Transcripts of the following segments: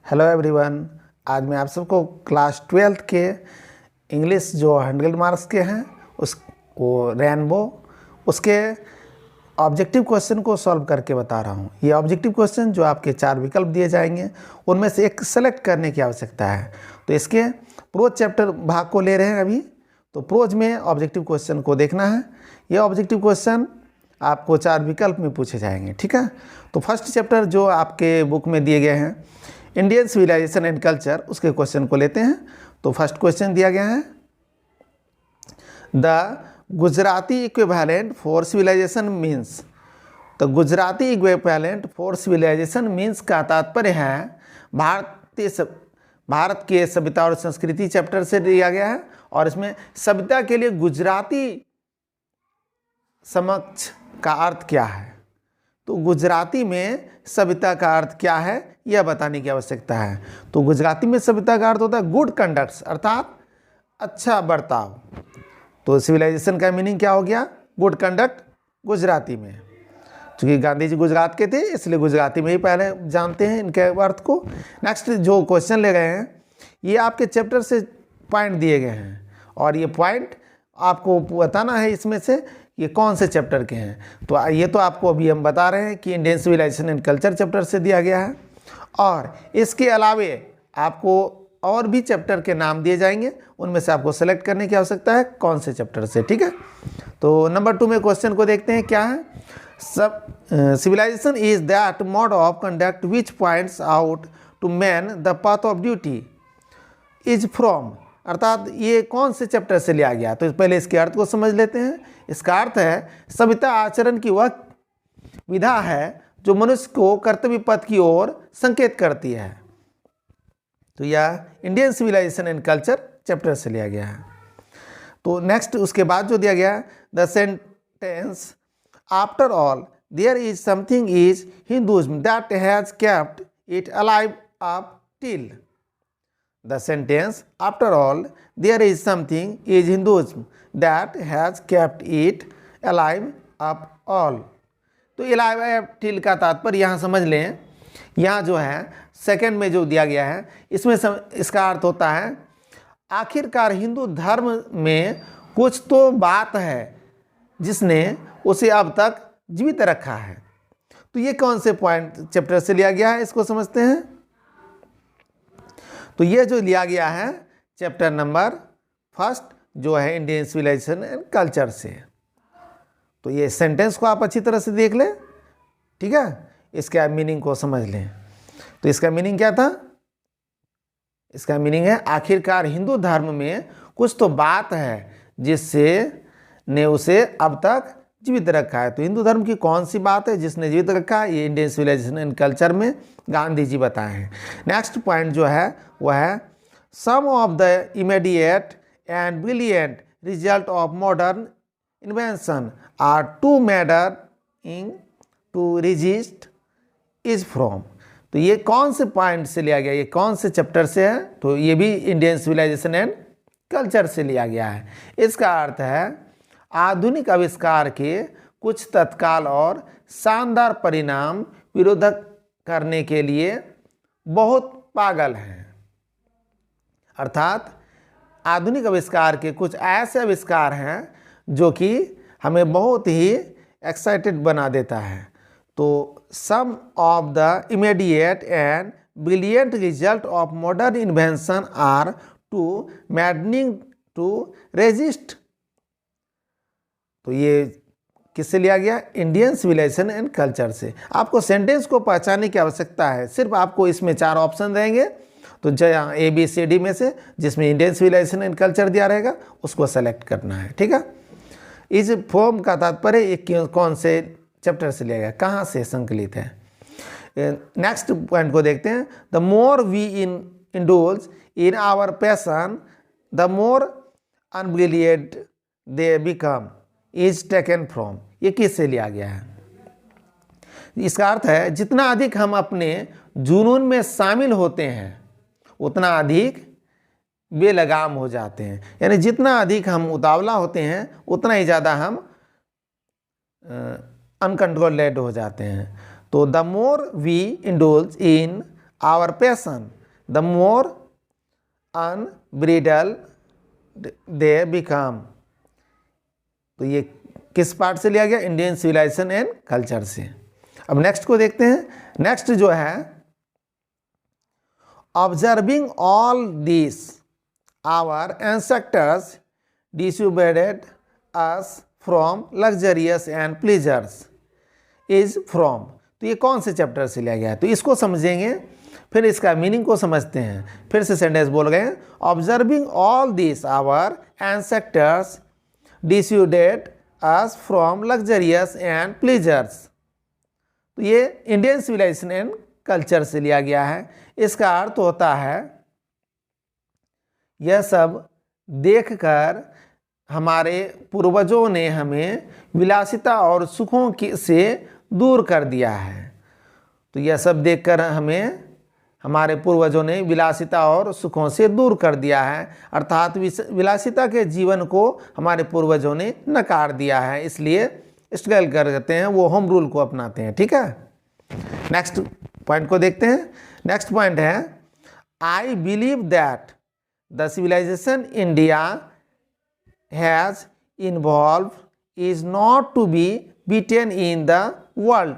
Hello everyone. आज मैं आप सबको क्लास 12th के इंग्लिश जो 100 मार्क्स के हैं वो रेनबो उसके ऑब्जेक्टिव क्वेश्चन को सॉल्व करके बता रहा हूँ। ये ऑब्जेक्टिव क्वेश्चन जो आपके 4 विकल्प दिए जाएंगे उनमें से एक सेलेक्ट करने की आवश्यकता है। तो इसके प्रोज चैप्टर भाग को ले रहे हैं अभी। तो प्रोज में ऑब्जेक्टिव क्वेश्चन को देखना है। ये ऑब्जेक्टिव क्वेश्चन आपको 4 विकल्प में पूछे जाएंगे, ठीक है। तो फर्स्ट चैप्टर जो आपके बुक में दिए गए हैं इंडियन सिविलाइजेशन एंड कल्चर, उसके क्वेश्चन को लेते हैं। तो फर्स्ट क्वेश्चन दिया गया है, the Gujarati equivalent for civilization means. तो Gujarati equivalent for civilization means का तात्पर्य है भारत के सभ्यता और संस्कृति चैप्टर से दिया गया है। और इसमें सभ्यता के लिए गुजराती समक्ष का अर्थ क्या है। तो गुजराती में सभ्यता का अर्थ क्या है यह बताने की आवश्यकता है। तो गुजराती में सभ्यता का अर्थ होता है गुड कंडक्ट्स, अर्थात अच्छा बर्ताव। तो सिविलाइजेशन का मीनिंग क्या हो गया, गुड कंडक्ट गुजराती में। क्योंकि गांधी जी गुजरात के थे इसलिए गुजराती में ही पहले जानते हैं इनके अर्थ को। नेक्स्ट जो क्वेश्चन ले गए हैं ये आपके चैप्टर से पॉइंट दिए गए हैं और ये पॉइंट आपको बताना है इसमें से ये कौन से चैप्टर के हैं। तो ये तो आपको अभी हम बता रहे हैं कि Indian civilisation and culture chapter से दिया गया है। और इसके अलावे आपको और भी चैप्टर के नाम दिए जाएंगे, उनमें से आपको सेलेक्ट करने की आवश्यकता है कौन से चैप्टर से, ठीक है। तो नंबर 2 में क्वेश्चन को देखते हैं क्या है। Civilization is that mode of conduct which points out to man the path of duty is from. अर्थात ये कौन से चैप्टर से लिया गया। तो पहले इसके अर्थ को समझ लेते हैं। इसका अर्थ है सभ्यता आचरण की वह विधा है जो मनुष्य को कर्तव्य पथ की ओर संकेत करती है। तो यह Indian civilisation and culture chapter से लिया गया है। तो नेक्स्ट उसके बाद जो दिया गया the sentence after all there is something is Hinduism that has kept it alive up till. The sentence, after all, there is something is Hinduism that has kept it alive up all. तो alive up till का तात्पर्य यहाँ समझ लें। यहाँ जो है second में जो दिया गया है इसमें इसका अर्थ होता है आखिरकार हिंदू धर्म में कुछ तो बात है जिसने उसे अब तक जीवित रखा है। तो ये कौन से पॉइंट चैप्टर से लिया गया है इसको समझते हैं। तो ये जो लिया गया है चैप्टर नंबर 1 जो है इंडियन सिविलाइजेशन एंड कल्चर से। तो ये सेंटेंस को आप अच्छी तरह से देख लें, ठीक है। इसका मीनिंग को समझ लें। तो इसका मीनिंग क्या था, इसका मीनिंग है आखिरकार हिंदू धर्म में कुछ तो बात है जिससे ने उसे अब तक जीवित रखा है। तो हिंदू धर्म की कौन सी बात है जिसने जीवित रखा है, ये इंडियन सिविलाइजेशन एंड कल्चर में गांधी जी बताए हैं। नेक्स्ट पॉइंट जो है वह है some of the immediate and brilliant result of modern invention are too matter in to resist is from. तो ये कौन से पॉइंट से लिया गया, ये कौन से चैप्टर से है। तो ये भी इंडियन सिविलाइजेशन एंड कल्चर से लिया गया है। इसका अर्थ है आधुनिक आविष्कार के कुछ तत्काल और शानदार परिणाम विरोधक करने के लिए बहुत पागल हैं। अर्थात आधुनिक आविष्कार के कुछ ऐसे आविष्कार हैं जो कि हमें बहुत ही एक्साइटेड बना देता है। तो some of the immediate and brilliant result of modern invention are too maddening to resist. तो ये किससे लिया गया, इंडियन सिविलाइजेशन एंड कल्चर से। आपको सेंटेंस को पहचानने की आवश्यकता है। सिर्फ आपको इसमें 4 ऑप्शन रहेंगे, तो जहाँ ABCD में से जिसमें इंडियन सिविलाइजेशन एंड कल्चर दिया रहेगा उसको सेलेक्ट करना है, ठीक है। इस फॉर्म का तात्पर्य ये कौन से चैप्टर से लिया गया, कहाँ से संकलित है। नेक्स्ट पॉइंट को देखते हैं the more we indulge in our passion the more unbridled they become is taken from. ये किससे लिया गया है। इसका अर्थ है जितना अधिक हम अपने जुनून में शामिल होते हैं उतना अधिक बेलगाम हो जाते हैं। यानी जितना अधिक हम उतावला होते हैं उतना ही ज़्यादा हम अनकंट्रोलेड हो जाते हैं। तो the more we indulge in our passion, the more unbridled they become। तो ये किस पार्ट से लिया गया? इंडियन सिविलाइजेशन एंड कल्चर से। अब नेक्स्ट को देखते हैं। नेक्स्ट जो है, observing all this our ancestors dissuaded us from luxurious and pleasures is from. तो ये कौन से चैप्टर से लिया गया है? तो इसको समझेंगे, फिर इसका मीनिंग को समझते हैं। फिर से सेंटेंस बोल गए, observing all this our ancestors dissuaded us from luxurious and pleasures. तो ये इंडियन सिविलाइजेशन एंड कल्चर से लिया गया है। इसका अर्थ होता है यह सब देखकर हमारे पूर्वजों ने हमें विलासिता और सुखों से दूर कर दिया है। तो यह सब देखकर हमें हमारे पूर्वजों ने विलासिता और सुखों से दूर कर दिया है, अर्थात विलासिता के जीवन को हमारे पूर्वजों ने नकार दिया है, इसलिए स्ट्रगल करते हैं, वो होम रूल को अपनाते हैं। ठीक है, नेक्स्ट पॉइंट को देखते हैं। नेक्स्ट पॉइंट है, I believe that the civilisation India has involve is not to be beaten in the world.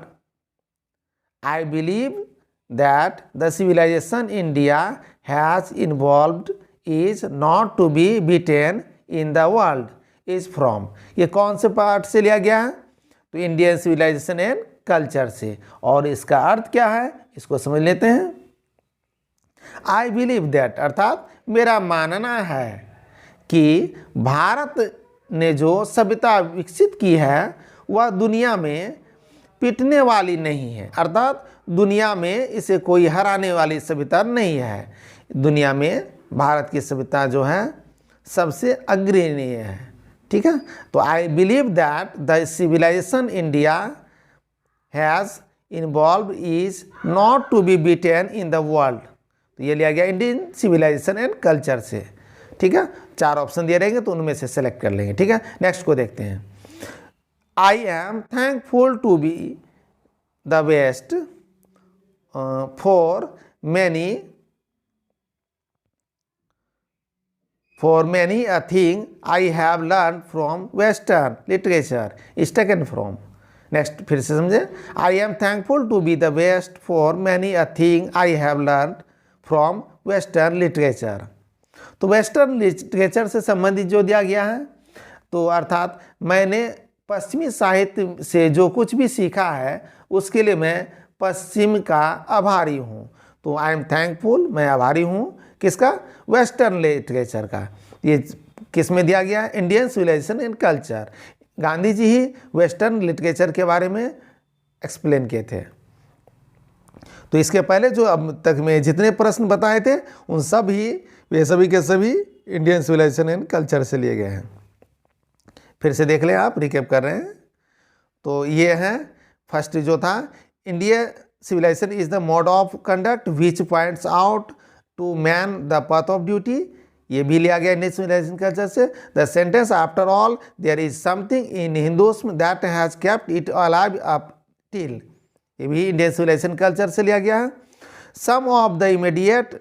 I believe that the civilization India has evolved is not to be beaten in the world is from। ये कौन से part से लिया गया है? तो Indian civilisation and culture से। और इसका अर्थ क्या है, इसको समझ लेते हैं। आई बिलीव दैट अर्थात मेरा मानना है कि भारत ने जो सभ्यता विकसित की है वह दुनिया में पिटने वाली नहीं है, अर्थात दुनिया में इसे कोई हराने वाली सभ्यता नहीं है। दुनिया में भारत की सभ्यता जो है सबसे अग्रणी है। ठीक है, तो I believe that the civilisation India has involve is not to be beaten in the world. तो ये लिया गया इंडियन सिविलाइजेशन एंड कल्चर से। ठीक है, 4 ऑप्शन दिए रहेंगे तो उनमें से सेलेक्ट कर लेंगे। ठीक है, नेक्स्ट को देखते हैं। I am thankful to be the best for many a thing I have learned from Western literature is taken from। Next फिर से समझे, I am thankful to be the best for many a thing I have learned from Western literature। तो western literature से संबंधित जो दिया गया है, तो अर्थात मैंने पश्चिमी साहित्य से जो कुछ भी सीखा है उसके लिए मैं पश्चिम का आभारी हूँ। तो आई एम थैंकफुल, मैं आभारी हूँ किसका? वेस्टर्न लिटरेचर का। ये किस में दिया गया है? Indian civilisation and culture. Gandhi ji ही वेस्टर्न लिटरेचर के बारे में एक्सप्लेन किए थे। तो इसके पहले जो अब तक में जितने प्रश्न बताए थे उन सब ही वे सभी के सभी इंडियन सिविलाइजेशन एंड कल्चर से लिए गए हैं। फिर से देख लें, आप रिकैप कर रहे हैं। तो ये है फर्स्ट जो था, India civilization is the mode of conduct which points out to man the path of duty। ये भी लिया गया इंडियन सिविलाइजेशन कल्चर से। The sentence after all there is something in Hinduism that has kept it alive up till, ये भी Indian civilization culture से लिया गया है। Some of the immediate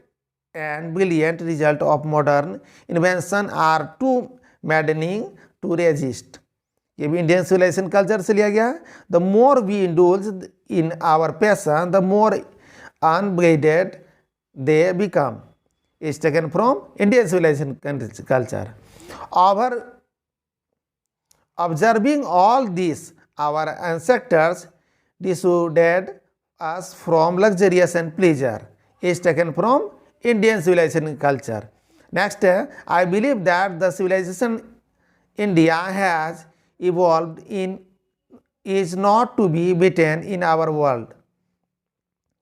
and brilliant result of modern invention are too maddening to resist, ये भी Indian civilization culture से लिया गया है। The more we indulge in our passion the more unbridled they become, is taken from Indian civilization culture। Observing all this, our ancestors dissuaded us from luxurious and pleasure, is taken from Indian civilization culture। Next, I believe that the civilization India has evolved in is not to be beaten in our world,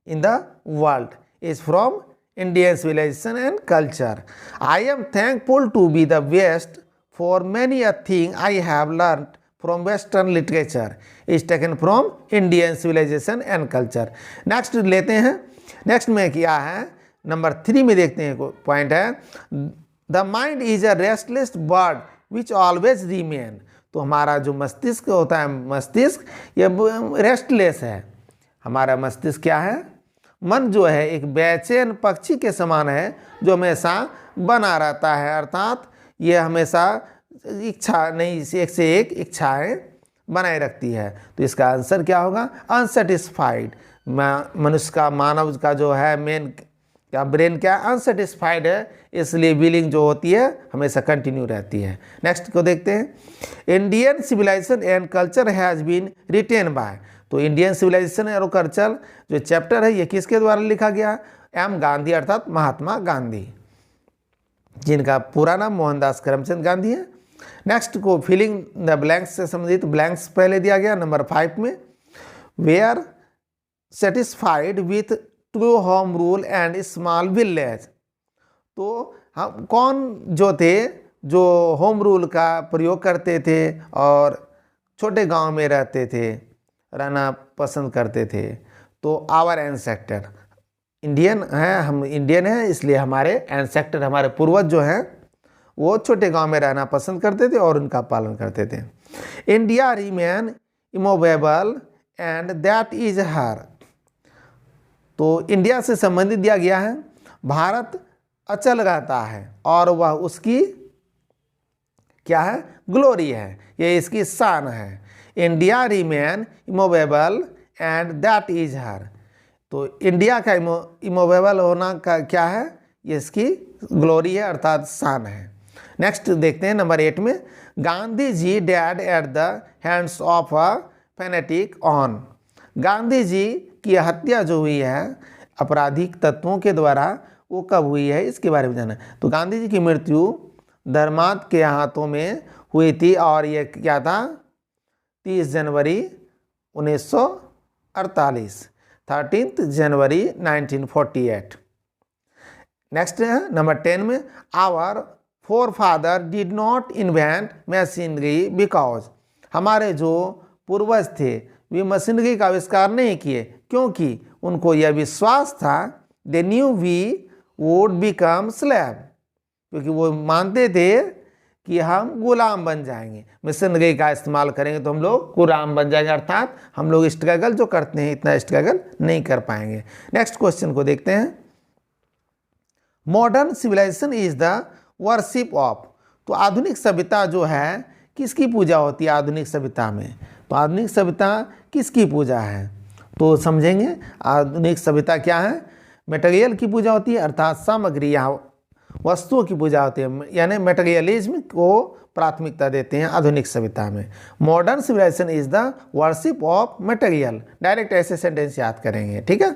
in the world, is from Indian civilization and culture। I am thankful to be the best for many a thing I have learned from Western literature, is taken from Indian civilization and culture। Next लेते हैं। Next में क्या है, number 3 में देखते हैं point है, the mind is a restless bird which always remain. तो हमारा जो मस्तिष्क होता है, मस्तिष्क ये रेस्टलेस है। हमारा मस्तिष्क क्या है? मन जो है एक बेचैन पक्षी के समान है जो हमेशा बना रहता है, अर्थात ये हमेशा इच्छा नहीं, एक से एक इच्छाएं बनाए रखती है। तो इसका आंसर क्या होगा? अनसेटिस्फाइड। मनुष्य का, मानव का जो है मेन क्या ब्रेन क्या अनसेटिस्फाइड है, इसलिए विलिंग जो होती है हमेशा कंटिन्यू रहती है। नेक्स्ट को देखते हैं। Indian civilisation and culture has been written by. तो इंडियन सिविलाइजेशन और कल्चर जो चैप्टर है ये किसके द्वारा लिखा गया? एम गांधी अर्थात महात्मा गांधी, जिनका पूरा नाम मोहनदास करमचंद गांधी है। नेक्स्ट को फिलिंग द ब्लैंक्स से संबंधित ब्लैंक्स पहले दिया गया नंबर 5 में। Were satisfied with true home rule and small village. तो हम कौन जो थे जो होम रूल का प्रयोग करते थे और छोटे गांव में रहते थे, रहना पसंद करते थे? तो आवर एंसेस्टर, इंडियन है, हम इंडियन हैं इसलिए हमारे एंसेस्टर, हमारे पूर्वज जो हैं वो छोटे गांव में रहना पसंद करते थे और उनका पालन करते थे। India remain immovable and that is her. तो इंडिया से संबंधित दिया गया है, भारत अचल रहता है और वह उसकी क्या है? ग्लोरी है, ये इसकी शान है। India remain immovable and that is her. तो इंडिया का इमूवेबल होना का क्या है? ये इसकी ग्लोरी है अर्थात शान है। नेक्स्ट देखते हैं नंबर 8 में। Gandhi ji dead at the hands of a fanatic on. Gandhi ji की हत्या जो हुई है आपराधिक तत्वों के द्वारा, वो कब हुई है इसके बारे में जाना। तो गांधी जी की मृत्यु धर्मांध के हाथों में हुई थी और ये क्या था? 30 जनवरी 1948, 13 जनवरी 1948। नेक्स्ट है नंबर 10 में। Our forefather did not invent machinery because. हमारे जो पूर्वज थे वे मशीनरी का आविष्कार नहीं किए क्योंकि उनको यह विश्वास था they knew we would become slave, क्योंकि वो मानते थे कि हम गुलाम बन जाएंगे, मशीनरी का इस्तेमाल करेंगे तो हम लोग गुलाम बन जाएंगे, अर्थात हम लोग स्ट्रगल जो करते हैं इतना स्ट्रगल नहीं कर पाएंगे। नेक्स्ट क्वेश्चन को देखते हैं। Modern civilisation is the worship of. तो आधुनिक सभ्यता जो है किसकी पूजा होती है? आधुनिक सभ्यता में तो आधुनिक सभ्यता किसकी पूजा है? तो समझेंगे आधुनिक सभ्यता क्या है। मटेरियल की पूजा होती है अर्थात सामग्री या वस्तुओं की पूजा होती है, यानी मटेरियलिज्म को प्राथमिकता देते हैं आधुनिक सभ्यता में। Modern civilisation is the worship of material. Direct ऐसे सेंटेंस याद करेंगे, ठीक है।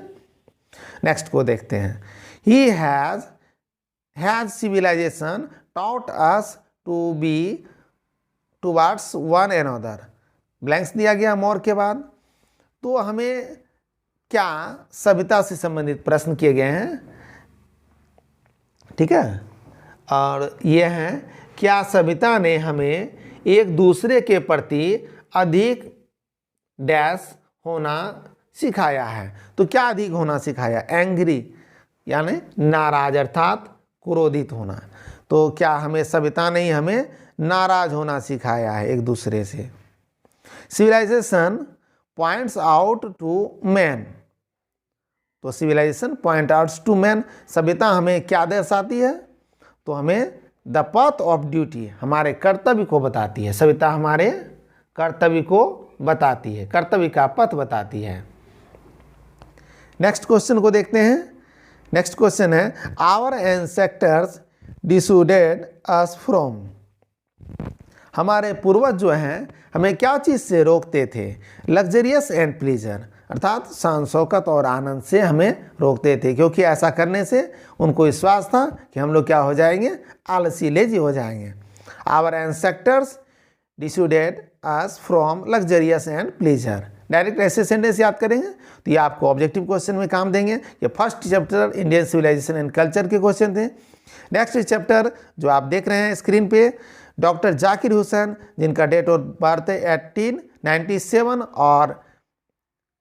नेक्स्ट को देखते हैं। He has civilisation taught us to be towards one another। Blanks दिया गया मोर के बाद। तो हमें क्या सभ्यता से संबंधित प्रश्न किए गए हैं, ठीक है। और ये हैं क्या सभ्यता ने हमें एक दूसरे के प्रति अधिक डैश होना सिखाया है। तो क्या अधिक होना सिखाया? एंग्री यानी नाराज अर्थात क्रोधित होना। तो क्या हमें सभ्यता ने हमें नाराज होना सिखाया है एक दूसरे से। Civilization points out to man. तो civilization point out to man, सभ्यता हमें क्या दर्शाती है? तो हमें द पाथ ऑफ ड्यूटी, हमारे कर्तव्य को बताती है। सभ्यता हमारे कर्तव्य को बताती है, कर्तव्य का पथ बताती है। नेक्स्ट क्वेश्चन को देखते हैं। नेक्स्ट क्वेश्चन है our ancestors dissuaded us from. हमारे पूर्वज जो हैं हमें क्या चीज़ से रोकते थे? लग्जरियस एंड प्लीजर अर्थात शान शौकत और आनंद से हमें रोकते थे, क्योंकि ऐसा करने से उनको विश्वास था कि हम लोग क्या हो जाएंगे? आलसी, लेजी हो जाएंगे। Our ancestors dissuaded us from luxurious and pleasure. Direct ऐसे सेंटेंस याद करेंगे तो ये आपको ऑब्जेक्टिव क्वेश्चन में काम देंगे। ये first chapter Indian civilisation and culture के क्वेश्चन थे। नेक्स्ट चैप्टर जो आप देख रहे हैं स्क्रीन पे, डॉक्टर जाकिर हुसैन, जिनका डेट ऑफ बर्थ है 1897 और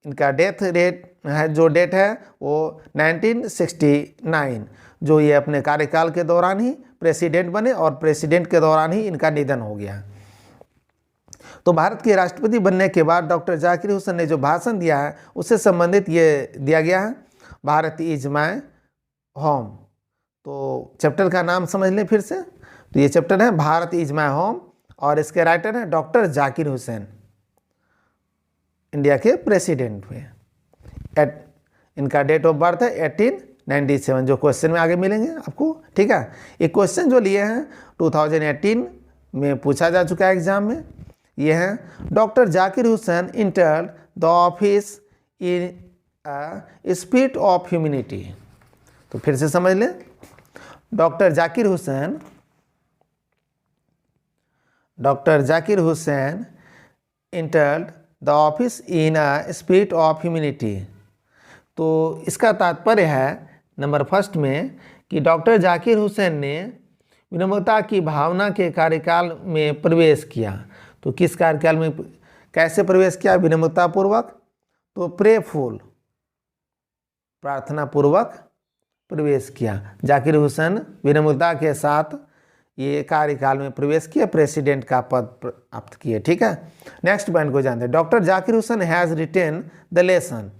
इनका डेथ रेट है जो डेट है वो 1969, जो ये अपने कार्यकाल के दौरान ही प्रेसिडेंट बने और प्रेसिडेंट के दौरान ही इनका निधन हो गया। तो भारत के राष्ट्रपति बनने के बाद डॉक्टर जाकिर हुसैन ने जो भाषण दिया है उससे संबंधित ये दिया गया है। Bharat is my home. तो चैप्टर का नाम समझ लें फिर से, तो ये चैप्टर है भारत इज माई होम और इसके राइटर हैं डॉक्टर जाकिर हुसैन, इंडिया के प्रेसिडेंट हुए। इनका डेट ऑफ बर्थ है 1897, जो क्वेश्चन में आगे मिलेंगे आपको, ठीक है। एक क्वेश्चन जो लिए हैं 2018 में पूछा जा चुका है एग्जाम में, ये हैं doctor Zakir Hussain entered the office in spirit of humanity. तो फिर से समझ लें, doctor Zakir Hussain entered the office in a spirit of humanity. तो इसका तात्पर्य है नंबर फर्स्ट में कि डॉक्टर जाकिर हुसैन ने विनम्रता की भावना के कार्यकाल में प्रवेश किया। तो किस कार्यकाल में कैसे प्रवेश किया? विनम्रतापूर्वक, तो प्रेफुल, प्रार्थना पूर्वक प्रवेश किया। जाकिर हुसैन विनम्रता के साथ ये कार्यकाल में प्रवेश किया, प्रेसिडेंट का पद प्राप्त किए, ठीक है। नेक्स्ट पॉइंट को जानते हैं। Doctor Zakir Hussain has retain the lesson.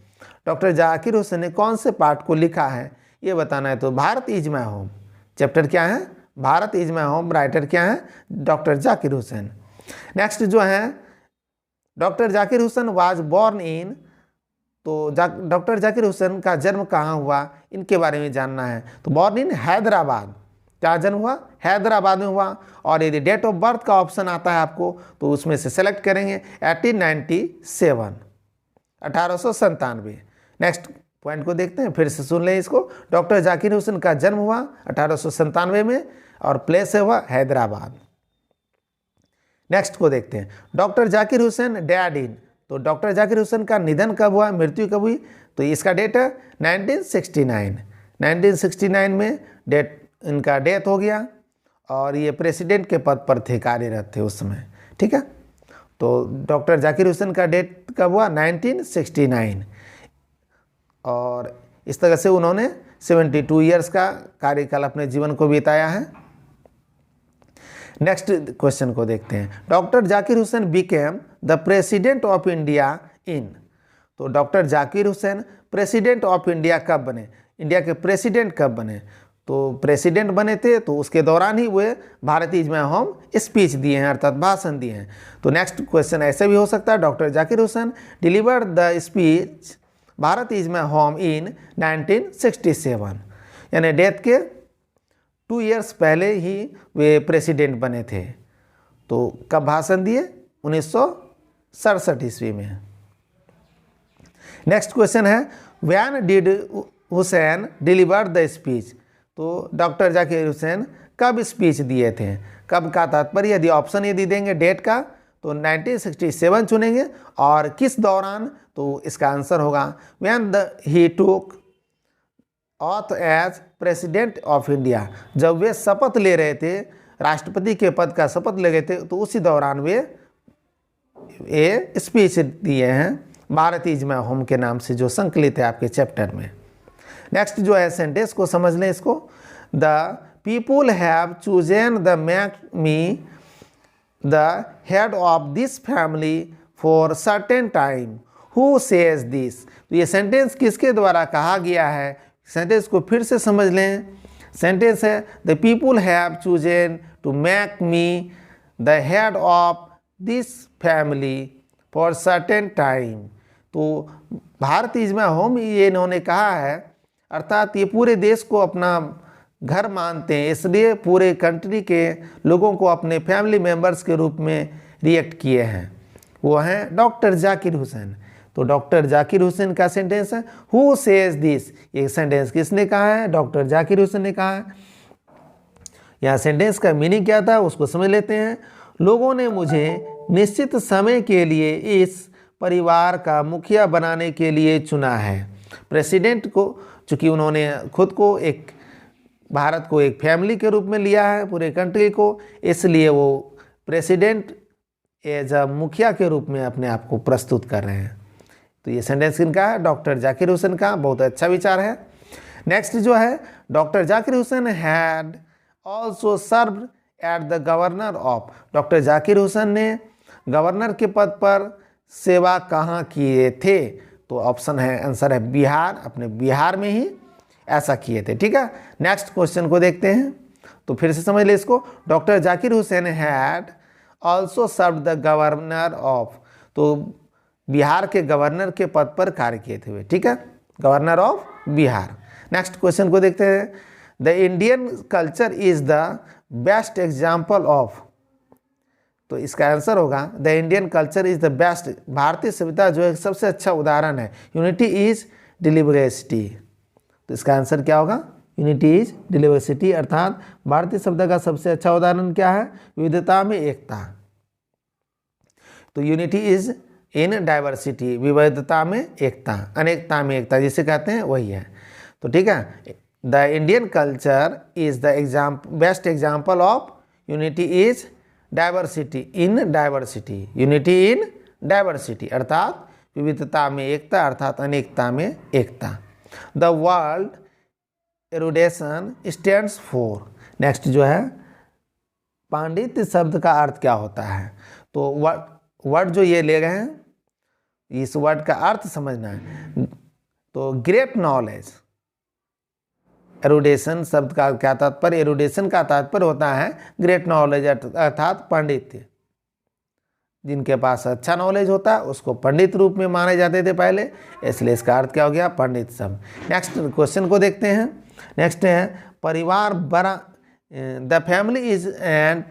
Doctor Zakir Hussain ने कौन से पार्ट को लिखा है ये बताना है। तो Bharat is my home, chapter क्या है? Bharat is my home. Writer क्या है? डॉक्टर जाकिर हुसैन। नेक्स्ट जो है doctor Zakir Hussain was born in. तो डॉक्टर जाकिर हुसैन का जन्म कहाँ हुआ, इनके बारे में जानना है। तो बॉर्न इन हैदराबाद। क्या जन्म हुआ? हैदराबाद में हुआ। और यदि डेट ऑफ बर्थ का ऑप्शन आता है आपको तो उसमें से सेलेक्ट करेंगे 1897, 1897। नेक्स्ट पॉइंट को देखते हैं, फिर से सुन लें इसको। डॉक्टर जाकिर हुसैन का जन्म हुआ 1897 में और प्लेस है हुआ हैदराबाद। नेक्स्ट को देखते हैं, डॉक्टर जाकिर हुसैन डैड इन। तो डॉक्टर जाकिर हुसैन का निधन कब हुआ, मृत्यु कब हुई? तो इसका डेट है 1969। 1969 में इनका डेथ हो गया और ये प्रेसिडेंट के पद पर थे, कार्यरत थे उस समय, ठीक है। तो डॉक्टर जाकिर हुसैन का डेथ कब हुआ? 1969। और इस तरह से उन्होंने 72 ईयर्स का कार्यकाल अपने जीवन को बिताया है। नेक्स्ट क्वेश्चन को देखते हैं। Doctor Zakir Hussain became the president of India in. तो doctor Zakir Hussain president of India कब बने, इंडिया के प्रेसिडेंट कब बने? तो प्रेसिडेंट बने थे तो उसके दौरान ही वे Bharat is my home speech दिए हैं, अर्थात भाषण दिए हैं। तो नेक्स्ट क्वेश्चन ऐसे भी हो सकता है, doctor Zakir Hussain deliver the speech Bharat is my home in 1967, यानी डेथ के 2 ईयर्स पहले ही वे प्रेसिडेंट बने थे। तो कब भाषण दिए? 1967 ईस्वी में। नेक्स्ट क्वेश्चन है, when did Hussain deliver the speech. तो डॉक्टर जाकिर हुसैन कब स्पीच दिए थे? कब का तात्पर्य, यदि ऑप्शन यदि देंगे डेट का तो 1967 चुनेंगे, और किस दौरान? तो इसका आंसर होगा when he took oath as president of India. जब वे शपथ ले रहे थे, राष्ट्रपति के पद का शपथ ले रहे थे, तो उसी दौरान वे ये स्पीच दिए हैं भारत इज माई होम के नाम से, जो संकलित है आपके चैप्टर में। नेक्स्ट जो है सेंटेंस को समझ लें इसको। The people have chosen the make me the head of this family for certain time, who says this. तो ये सेंटेंस किसके द्वारा कहा गया है? सेंटेंस को फिर से समझ लें। सेंटेंस है the people have chosen to make me the head of this family for certain time. तो भारत इज माई होम ये इन्होंने कहा है, अर्थात ये पूरे देश को अपना घर मानते हैं, इसलिए पूरे कंट्री के लोगों को अपने फैमिली मेंबर्स के रूप में रिएक्ट किए हैं। वो हैं डॉक्टर जाकिर हुसैन। तो डॉक्टर जाकिर हुसैन का सेंटेंस है हु सेज दिस। ये सेंटेंस किसने कहा है? डॉक्टर जाकिर हुसैन ने कहा है। यहाँ सेंटेंस का मीनिंग क्या था उसको समझ लेते हैं। लोगों ने मुझे निश्चित समय के लिए इस परिवार का मुखिया बनाने के लिए चुना है। प्रेसिडेंट को, चूँकि उन्होंने खुद को एक भारत को एक फैमिली के रूप में लिया है, पूरे कंट्री को, इसलिए वो प्रेसिडेंट एज अ मुखिया के रूप में अपने आप को प्रस्तुत कर रहे हैं। तो ये सेंटेंस किनका है? डॉक्टर जाकिर हुसैन का। बहुत अच्छा विचार है। नेक्स्ट जो है, doctor Zakir Hussain had also served at the governor of. Doctor Zakir Hussain ने गवर्नर के पद पर सेवा कहाँ किए थे? तो ऑप्शन है, आंसर है बिहार, अपने बिहार में ही ऐसा किए थे। ठीक है, नेक्स्ट क्वेश्चन को देखते हैं। तो फिर से समझ ले इसको। Doctor Zakir Hussain had also serve the governor of, तो बिहार के गवर्नर के पद पर कार्य किए थे वे। ठीक है, governor of Bihar. Next question को देखते हैं। The Indian culture is the best example of, तो इसका आंसर होगा the Indian culture is the best, भारतीय सभ्यता जो है सबसे अच्छा उदाहरण है। यूनिटी इज डिलिबरेसिटी, तो इसका आंसर क्या होगा, यूनिटी इज डिलिबरेसिटी, अर्थात भारतीय सभ्यता का सबसे अच्छा उदाहरण क्या है, विविधता में एकता। तो यूनिटी इज इन डाइवर्सिटी, विविधता में एकता, अनेकता में एकता जिसे कहते हैं वही है। तो ठीक है, the Indian culture is the best example of unity is diversity in diversity, unity in diversity अर्थात विविधता में एकता, अर्थात अनेकता में एकता। The word erudition stands for, next जो है पांडित्य शब्द का अर्थ क्या होता है। तो वर्ड जो ये ले गए हैं, इस वर्ड का अर्थ समझना है। तो ग्रेट नॉलेज, एरुडेशन शब्द का क्या तात्पर्य, एरुडेशन का तात्पर्य होता है ग्रेट नॉलेज अर्थात पांडित्य। जिनके पास अच्छा नॉलेज होता है उसको पंडित रूप में माने जाते थे पहले, इसलिए इसका अर्थ क्या हो गया, पंडित शब्द। नेक्स्ट क्वेश्चन को देखते हैं। नेक्स्ट है परिवार बड़ा, the family is and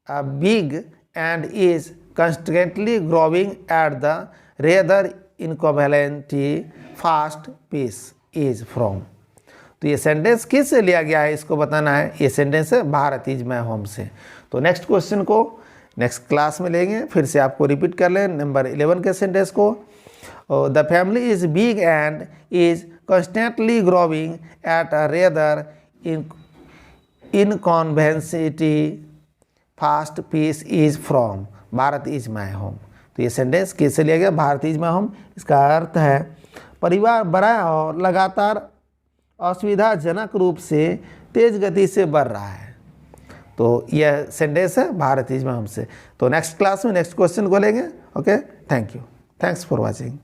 big and is constantly growing at the rather inconveniently fast pace is from. तो ये सेंटेंस किस से लिया गया है इसको बताना है। ये सेंटेंस है भारत इज माय होम से। तो नेक्स्ट क्वेश्चन को नेक्स्ट क्लास में लेंगे, फिर से आपको रिपीट कर लें नंबर 11 के सेंटेंस को। The family is big and is constantly growing at a rather inconveniently fast pace is from Bharat is my home. तो ये सेंटेंस किससे लिया गया, भारत इज माय होम। इसका अर्थ है परिवार बड़ा और लगातार असुविधाजनक रूप से तेज गति से बढ़ रहा है। तो यह सेंटेंस है भारत इज माय होम से। तो नेक्स्ट क्लास में नेक्स्ट क्वेश्चन को लेंगे। Okay, thank you, thanks for watching.